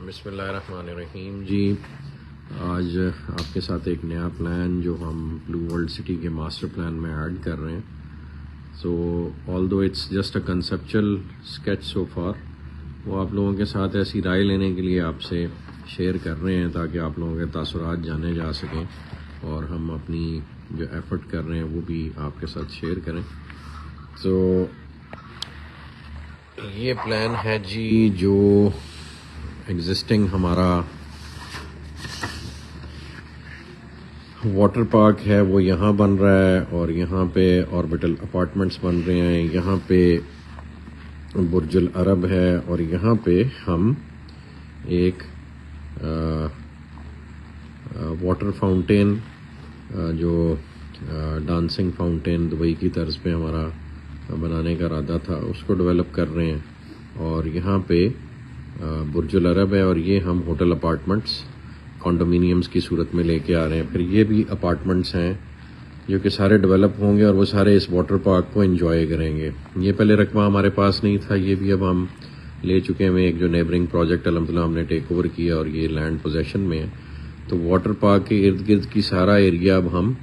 بسم اللہ الرحمن الرحیم جی، آج آپ کے ساتھ ایک نیا پلان جو ہم بلو ورلڈ سٹی کے ماسٹر پلان میں ایڈ کر رہے ہیں. So although it's just a conceptual sketch so far, وہ آپ لوگوں کے ساتھ ایسی رائے لینے کے لیے آپ سے شیئر کر رہے ہیں تاکہ آپ لوگوں کے تاثرات جانے جا سکیں اور ہم اپنی جو ایفرٹ کر رہے ہیں وہ بھی آپ کے ساتھ شیئر کریں. تو یہ پلان ہے جی، جو ایگزسٹنگ ہمارا واٹر پارک ہے وہ یہاں بن رہا ہے، اور یہاں پہ آربٹل اپارٹمنٹس بن رہے ہیں، یہاں پہ برج العرب ہے، اور یہاں پہ ہم ایک واٹر فاؤنٹین جو ڈانسنگ فاؤنٹین دبئی کی طرز پہ ہمارا بنانے کا ارادہ تھا اس کو ڈیولپ کر رہے ہیں. اور یہاں پہ برج العرب ہے، اور یہ ہم ہوٹل اپارٹمنٹس کانڈومینیمز کی صورت میں لے کے آ رہے ہیں. پھر یہ بھی اپارٹمنٹس ہیں جو کہ سارے ڈیولپ ہوں گے اور وہ سارے اس واٹر پارک کو انجوائے کریں گے. یہ پہلے رقبہ ہمارے پاس نہیں تھا، یہ بھی اب ہم لے چکے ہیں. ایک جو نیبرنگ پروجیکٹ الحمدللہ ہم نے ٹیک اوور کیا اور یہ لینڈ پوزیشن میں ہے. تو واٹر پارک کے ارد گرد کی سارا ایریا اب ہم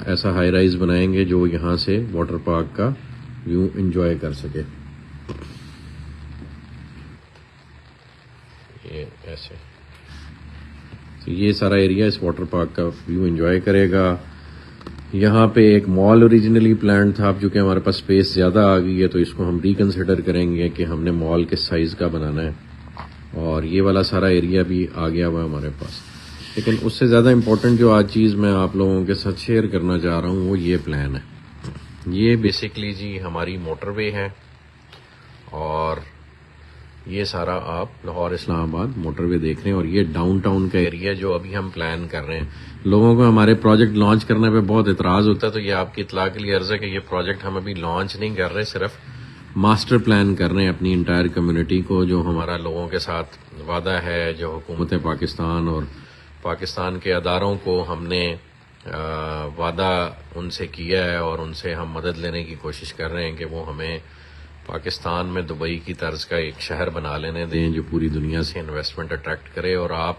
ایسا ہائی رائز بنائیں گے جو یہاں سے واٹر پارک کا ویو انجوائے کر سکے. یہ ایسے تو یہ سارا ایریا اس واٹر پارک کا ویو انجوائے کرے گا. یہاں پہ ایک مال اوریجنلی پلان تھا، اب چونکہ ہمارے پاس اسپیس زیادہ آ گئی ہے تو اس کو ہم ریکنسیڈر کریں گے کہ ہم نے مال کس سائز کا بنانا ہے. اور یہ والا سارا ایریا بھی آ گیا ہوا ہے ہمارے پاس. لیکن اس سے زیادہ امپورٹنٹ جو آج چیز میں آپ لوگوں کے ساتھ شیئر کرنا چاہ رہا ہوں وہ یہ پلان ہے. یہ بیسکلی جی ہماری موٹر وے ہے، اور یہ سارا آپ لاہور اسلام آباد موٹر وے دیکھ رہے ہیں. اور یہ ڈاؤن ٹاؤن کا ایریا جو ابھی ہم پلان کر رہے ہیں. لوگوں کو ہمارے پروجیکٹ لانچ کرنے پہ بہت اعتراض ہوتا ہے، تو یہ آپ کی اطلاع کے لیے عرض ہے کہ یہ پروجیکٹ ہم ابھی لانچ نہیں کر رہے، صرف ماسٹر پلان کر رہے ہیں اپنی انٹائر کمیونٹی کو. جو ہمارا لوگوں کے ساتھ وعدہ ہے، جو حکومت پاکستان اور پاکستان کے اداروں کو ہم نے وعدہ ان سے کیا ہے، اور ان سے ہم مدد لینے کی کوشش کر رہے ہیں کہ وہ ہمیں پاکستان میں دبئی کی طرز کا ایک شہر بنا لینے دیں جو پوری دنیا سے انویسٹمنٹ اٹریکٹ کرے، اور آپ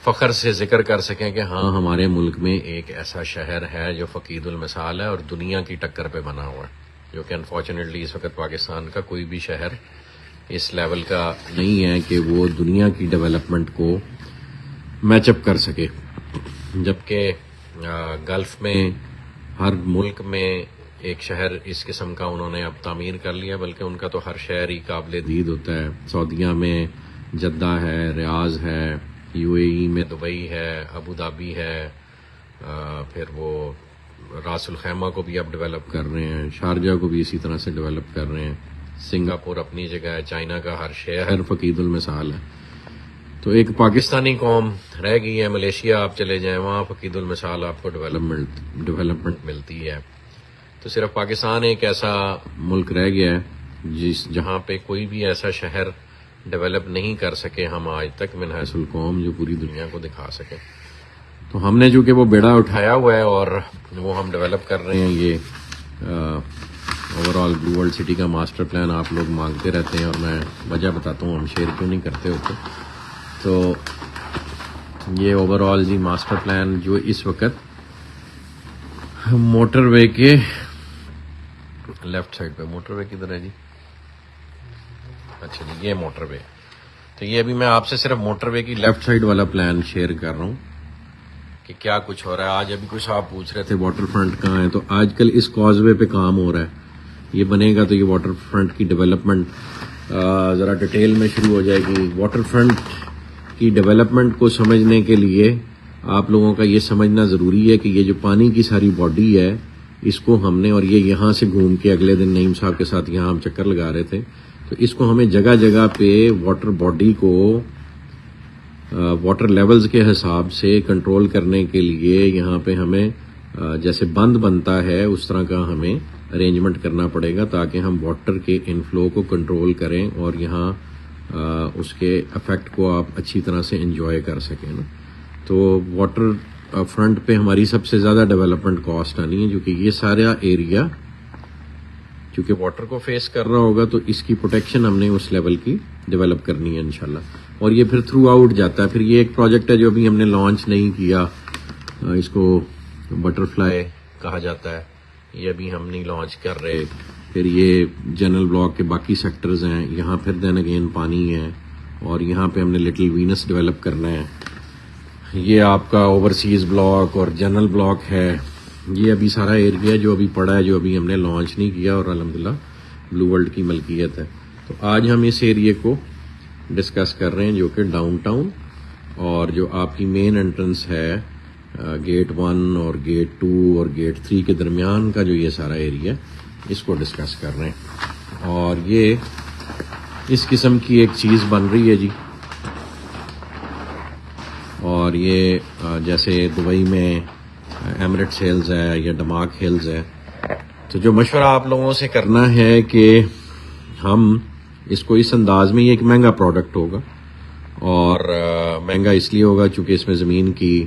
فخر سے ذکر کر سکیں کہ ہاں ہمارے ملک میں ایک ایسا شہر ہے جو فقید المثال ہے اور دنیا کی ٹکر پہ بنا ہوا ہے. جو کہ انفارچونیٹلی اس وقت پاکستان کا کوئی بھی شہر اس لیول کا نہیں ہے کہ وہ دنیا کی ڈیولپمنٹ کو میچ اپ کر سکے. جبکہ گلف میں ہر ملک میں ایک شہر اس قسم کا انہوں نے اب تعمیر کر لیا، بلکہ ان کا تو ہر شہر ہی قابل دید ہوتا ہے. سعودیہ میں جدہ ہے، ریاض ہے، یو اے ای میں دبئی ہے، ابو دھابی ہے، پھر وہ راس الخیمہ کو بھی اب ڈیولپ کر رہے ہیں، شارجہ کو بھی اسی طرح سے ڈیولپ کر رہے ہیں، سنگاپور اپنی جگہ ہے، چائنا کا ہر شہر فقید المثال ہے. تو ایک پاکستانی قوم رہ گئی ہے، ملیشیا آپ چلے جائیں وہاں فقید المثال آپ کو ڈیولپمنٹ ملتی ہے. تو صرف پاکستان ایک ایسا ملک رہ گیا ہے جہاں پہ کوئی بھی ایسا شہر ڈیولپ نہیں کر سکے ہم آج تک من حیث القوم، جو پوری دنیا کو دکھا سکے. تو ہم نے چونکہ وہ بیڑا اٹھایا ہوا ہے اور وہ ہم ڈیولپ کر رہے ہیں. یہ overall Blue world City کا ماسٹر پلان آپ لوگ مانگتے رہتے ہیں، اور میں وجہ بتاتا ہوں ہم شیئر کیوں نہیں کرتے ہوتے. تو یہ اوور آل جی ماسٹر پلان جو اس وقت موٹر وے کے لیفٹ سائڈ پہ، موٹر وے کدھر ہے جی؟ اچھا جی، یہ موٹر وے. تو یہ ابھی میں آپ سے صرف موٹر وے کی لیفٹ سائڈ والا پلان شیئر کر رہا ہوں کہ کیا کچھ ہو رہا ہے. آج ابھی کچھ آپ پوچھ رہے تھے واٹر فرنٹ کہاں ہے، تو آج کل اس کاز وے پہ کام ہو رہا ہے. یہ بنے گا تو یہ واٹر فرنٹ کی ڈیولپمنٹ ذرا ڈیٹیل میں شروع ہو جائے گی. واٹر فرنٹ کی ڈیولپمنٹ کو سمجھنے کے لیے آپ لوگوں کا یہ سمجھنا ضروری ہے کہ یہ جو پانی کی ساری باڈی ہے اس کو ہم نے، اور یہ یہاں سے گھوم کے اگلے دن نعیم صاحب کے ساتھ یہاں ہم چکر لگا رہے تھے، تو اس کو ہمیں جگہ جگہ پہ واٹر باڈی کو واٹر لیولز کے حساب سے کنٹرول کرنے کے لیے یہاں پہ ہمیں جیسے بند بنتا ہے اس طرح کا ہمیں ارینجمنٹ کرنا پڑے گا تاکہ ہم واٹر کے انفلو کو کنٹرول کریں اور یہاں اس کے افیکٹ کو آپ اچھی طرح سے انجوائے کر سکیں نا. تو واٹر فرنٹ پہ ہماری سب سے زیادہ ڈیولپمنٹ کاسٹ آنی ہے، جو کہ یہ سارا ایریا چونکہ واٹر کو فیس کر رہا ہوگا تو اس کی پروٹیکشن ہم نے اس لیول کی ڈیولپ کرنی ہے انشاءاللہ. اور یہ پھر تھرو آؤٹ جاتا ہے. پھر یہ ایک پروجیکٹ ہے جو ابھی ہم نے لانچ نہیں کیا, اس کو بٹر فلائی کہا جاتا ہے, یہ ابھی ہم نہیں لانچ کر رہے. پھر یہ جنرل بلاک کے باقی سیکٹرز ہیں, یہاں پھر دین اگین پانی ہے, اور یہاں پہ ہم نے لٹل وینس ڈیولپ کرنا ہے. یہ آپ کا اوورسیز بلاک اور جنرل بلاک ہے. یہ ابھی سارا ایریا جو ابھی پڑا ہے, جو ابھی ہم نے لانچ نہیں کیا, اور الحمدللہ بلو ورلڈ کی ملکیت ہے. تو آج ہم اس ایریے کو ڈسکس کر رہے ہیں جو کہ ڈاؤن ٹاؤن اور جو آپ کی مین انٹرنس ہے گیٹ 1 اور گیٹ 2 اور گیٹ 3 کے درمیان کا جو یہ سارا ایریا اس کو ڈسکس کر رہے ہیں. اور یہ اس قسم کی ایک چیز بن رہی ہے جی. اور یہ جیسے دبئی میں ایمریٹس ہلز ہے یا ڈماک ہلز ہے, تو جو مشورہ آپ لوگوں سے کرنا ہے کہ ہم اس کو اس انداز میں, یہ ایک مہنگا پروڈکٹ ہوگا, اور مہنگا اس لیے ہوگا چونکہ اس میں زمین کی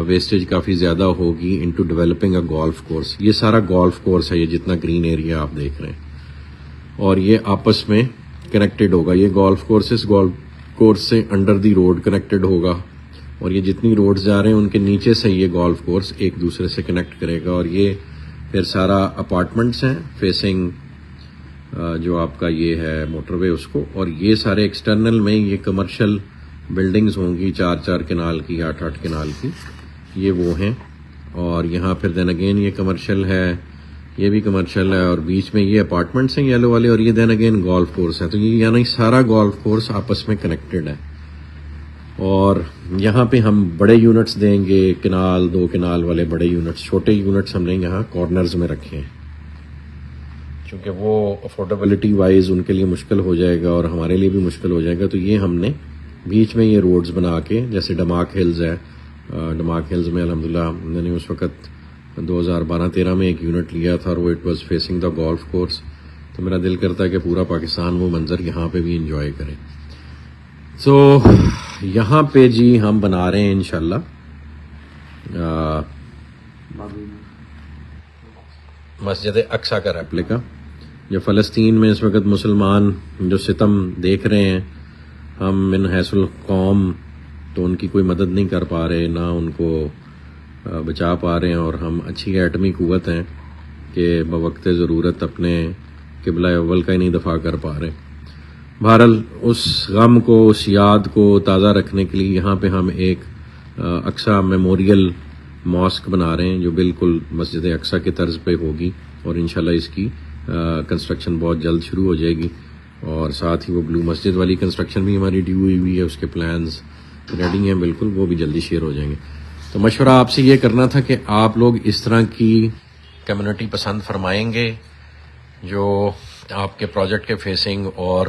ویسٹیج کافی زیادہ ہوگی into developing a golf course. یہ سارا گولف کورس ہے, یہ جتنا گرین ایریا آپ دیکھ رہے ہیں, اور یہ آپس میں کنیکٹڈ ہوگا. یہ گولف کورس اس گولف کورس سے انڈر دی روڈ کنیکٹڈ ہوگا, اور یہ جتنی روڈز جا رہے ہیں ان کے نیچے سے یہ گولف کورس ایک دوسرے سے کنیکٹ کرے گا. اور یہ پھر سارا اپارٹمنٹس ہیں فیسنگ جو آپ کا یہ ہے موٹر وے اس کو, اور یہ سارے ایکسٹرنل میں یہ کمرشل بلڈنگز ہوں گی 4 کنال کی 8 کنال کی, یہ وہ ہیں. اور یہاں پھر دین اگین یہ کمرشل ہے, یہ بھی کمرشل ہے, اور بیچ میں یہ اپارٹمنٹس ہیں یلو والے, اور یہ دین اگین گولف کورس ہے. تو یہ یعنی سارا گولف کورس آپس میں کنیکٹڈ ہے. اور یہاں پہ ہم بڑے یونٹس دیں گے, کنال 2 کنال والے بڑے یونٹس. چھوٹے یونٹس ہم نے یہاں کارنرز میں رکھے ہیں چونکہ وہ افورڈیبلٹی وائز ان کے لیے مشکل ہو جائے گا اور ہمارے لیے بھی مشکل ہو جائے گا. تو یہ ہم نے بیچ میں یہ روڈز بنا کے, جیسے ڈماک ہلز ہے, ڈماک ہلز میں الحمدللہ میں نے اس وقت 2012-13 میں ایک یونٹ لیا تھا, اور وہ it was facing the golf course. تو میرا دل کرتا ہے کہ پورا پاکستان وہ منظر یہاں پہ بھی انجوائے کرے. تو یہاں پہ جی ہم بنا رہے ہیں انشاءاللہ مسجد اقصیٰ کا ریپلیکا. جو فلسطین میں اس وقت مسلمان جو ستم دیکھ رہے ہیں, ہم من حیث القوم تو ان کی کوئی مدد نہیں کر پا رہے, نہ ان کو بچا پا رہے ہیں, اور ہم اچھی ایٹمی قوت ہیں کہ بوقت ضرورت اپنے قبلہ اول کا ہی نہیں دفاع کر پا رہے. بہرحال اس غم کو, اس یاد کو تازہ رکھنے کے لیے یہاں پہ ہم ایک اقصیٰ میموریل ماسک بنا رہے ہیں جو بالکل مسجد اقصیٰ کے طرز پہ ہوگی, اور انشاءاللہ اس کی کنسٹرکشن بہت جلد شروع ہو جائے گی. اور ساتھ ہی وہ بلو مسجد والی کنسٹرکشن بھی ہماری ڈیو ہوئی ہے, اس کے پلانز ریڈی ہیں بالکل, وہ بھی جلدی شیئر ہو جائیں گے. تو مشورہ آپ سے یہ کرنا تھا کہ آپ لوگ اس طرح کی کمیونٹی پسند فرمائیں گے جو آپ کے پروجیکٹ کے فیسنگ اور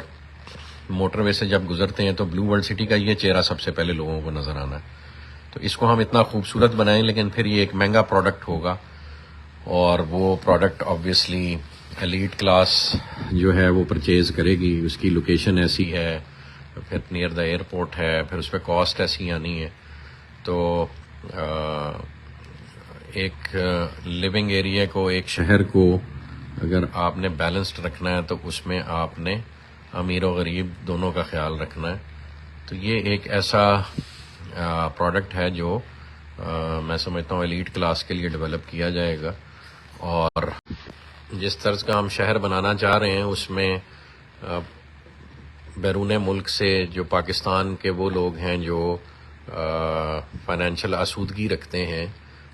موٹر وے سے جب گزرتے ہیں تو بلو ورلڈ سٹی کا یہ چہرہ سب سے پہلے لوگوں کو نظر آنا ہے. تو اس کو ہم اتنا خوبصورت بنائیں, لیکن پھر یہ ایک مہنگا پروڈکٹ ہوگا, اور وہ پروڈکٹ آبویسلی ایلیٹ کلاس جو ہے وہ پرچیز کرے گی. اس کی لوکیشن ایسی ہے, پھر نیئر دا ایئرپورٹ ہے, پھر اس پہ کاسٹ ایسی آنی ہے. تو ایک لیونگ ایریا کو, ایک شہر کو اگر آپ نے بیلنسڈ رکھنا ہے تو اس میں آپ نے امیر و غریب دونوں کا خیال رکھنا ہے. تو یہ ایک ایسا پروڈکٹ ہے جو میں سمجھتا ہوں ایلیٹ کلاس کے لیے ڈیولپ کیا جائے گا. اور جس طرز کا ہم شہر بنانا چاہ رہے ہیں اس میں بیرون ملک سے جو پاکستان کے وہ لوگ ہیں جو فائنینشیل آسودگی رکھتے ہیں,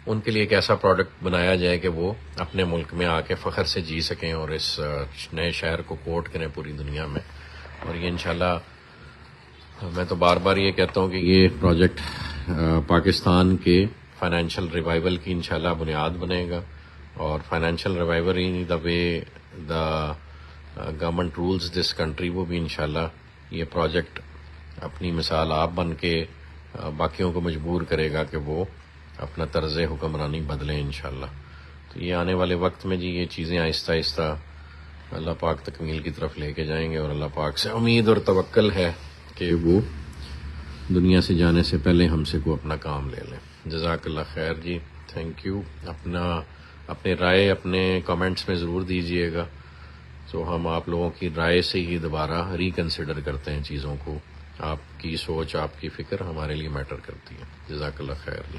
ان کے لیے ایک ایسا پروڈکٹ بنایا جائے کہ وہ اپنے ملک میں آ کے فخر سے جی سکیں اور اس نئے شہر کو کوٹ کریں پوری دنیا میں. اور یہ انشاءاللہ میں تو بار بار یہ کہتا ہوں کہ یہ پروجیکٹ پاکستان کے فائنینشیل ریوائول کی انشاءاللہ بنیاد بنے گا. اور financial revival in the way the government rules this country, وہ بھی انشاءاللہ یہ پروجیکٹ اپنی مثال آپ بن کے باقیوں کو مجبور کرے گا کہ وہ اپنا طرز حکمرانی بدلیں انشاءاللہ. تو یہ آنے والے وقت میں جی یہ چیزیں آہستہ آہستہ اللہ پاک تکمیل کی طرف لے کے جائیں گے, اور اللہ پاک سے امید اور توکل ہے کہ وہ دنیا سے جانے سے پہلے ہم سے کو اپنا کام لے لیں. جزاک اللہ خیر جی, تھینک یو. اپنے رائے اپنے کامنٹس میں ضرور دیجیے گا, تو ہم آپ لوگوں کی رائے سے ہی دوبارہ ریکنسیڈر کرتے ہیں چیزوں کو. آپ کی سوچ، آپ کی فکر ہمارے لیے میٹر کرتی ہے. جزاک اللہ خیر.